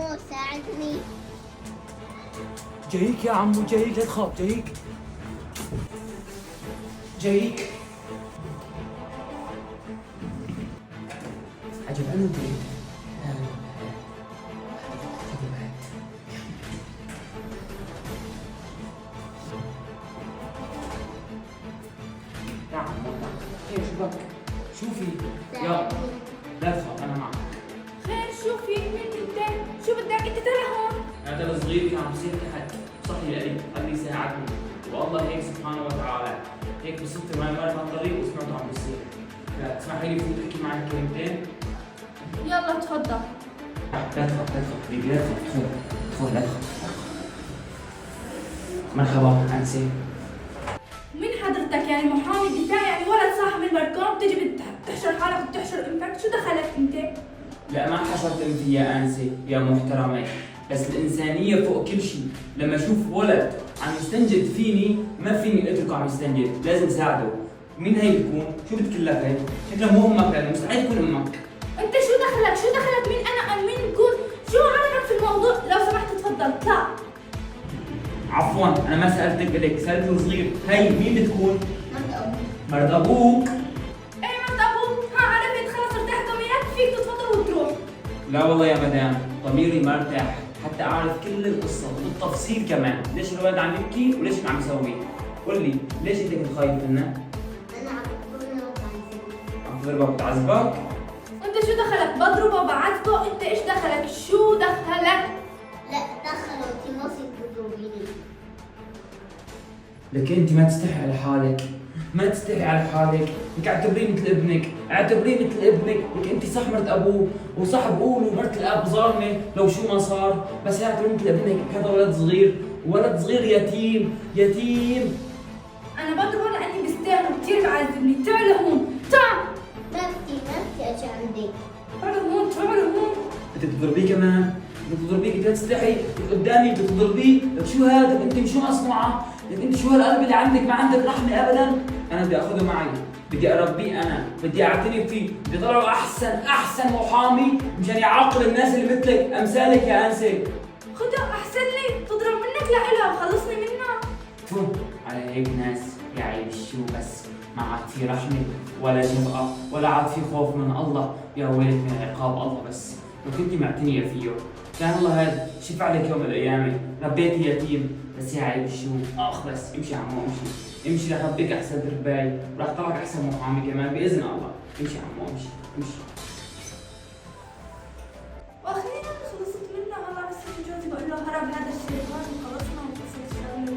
عمو ساعدني. جايك يا عمو، جايك، لا تخاف، جايك جايك. عجب أنا جايك. يا عمو خير، شو بك؟ شوفي يلا، لا تخاف أنا معك. خير شو في؟ مين انت؟ شو بدك انت؟ ترى هون هذا الصغير كان عم يصير تحت، صحي لي قال لي ساعدني، والله هيك سبحانه وتعالى هيك بصدفة ما مرت على الطريق وسمعته عم بيصير. لا تسمحي لي فوت احكي معك كلمتين؟ يلا تفضل. لا تخاف لا تخاف حبيبي، لا تخاف، تفضل لا تخاف. مرحبا أنسي. مين حضرتك؟ يعني محامي دفاع؟ يعني ولد صاحب المركون بتجي بتحشر حالك وبتحشر امك؟ شو دخلك انت؟ لا ما حشرت انت يا أنسي يا محترمة، بس الإنسانية فوق كل شيء. لما أشوف ولد عم يستنجد فيني ما فيني أتركه عم يستنجد، لازم ساعده. مين هي بتكون؟ شو بتكلفها؟ شكلها مو أمك، لأنه مستحيل تكون أمك. انت شو دخلك؟ شو دخلك؟ مين انا ام مين نكون؟ شو عرفك في الموضوع؟ لو سمحت تفضل اطلع. عفوا أنا ما سألتك إليك، سألت الصغير. هي مين بتكون؟ مرت أبوي. مرت أبوك؟ ايه مرت ابوك؟ ها عرفت، خلص ارتاح ضميرك، فيك تتفضل وتروح. لا والله يا مدام، ضميري ما ارتاح حتى أعرف كل القصة وبالتفصيل كمان، ليش الولد عم يبكي وليش ما عم يسوي؟ قل لي ليش أنت كنت خايف منه؟ أنا عم بضربه وبعذبه. عم تضربك وتعذبك؟ انت شو دخلك؟ بضربه بعذبه؟ انت ايش دخلك؟ شو دخلك؟ لا دخلوا أنت ما فيك تضربيني. لك انت ما تستحي على حالك، ما تستحي على حالك، لك اعتبريه مثل ابنك، اعتبريه مثل ابنك، لك انت صح مرت ابوه وصح بقولوا مرت الاب ظالمه لو شو ما صار، بس اعتبريه مثل ابنك، هذا ولد صغير، ولد صغير يتيم، يتيم. انا بضربه لاني بستاهل كثير بعذبني. تعال لهون، تعال. ما بدي أجي عندك. تعال لهون، تعال لهون. انت بتضربيه كمان، بتضربيه، انت لا تستحي قدامي بتضربيه، لك شو هذا؟ انت شو مصنوعه؟ لك انت شو هالقلب اللي عندك؟ ما عندك رحمه ابدا. انا بدي اخذه معي، بدي اربيه، انا بدي اعتني فيه، بدي اطلعه احسن محامي مشان يعاقب الناس اللي مثلك امثالك يا انسي. خدها احسن لي، تضرب منك لإلها وخلصني منها. فو على هيك ناس يا عيب شو، بس ما عاد في رحمه ولا شفقه ولا عاد في خوف من الله، يا ويلك من عقاب الله. بس لو كنتي معتنيه فيه كان الله هذا شفع لك يوم من الايام، ربيتي يتيم. بس يا عيب شو، بس امشي يا عمو امشي رح ربيك احسن ترباي ورح طلعك احسن محامي كمان باذن الله. امشي يا عمو امشي. واخيرا خلصت منها والله. بس جوزي بقول له هرب هذا الشيطان وخلصنا وخلص الشغله.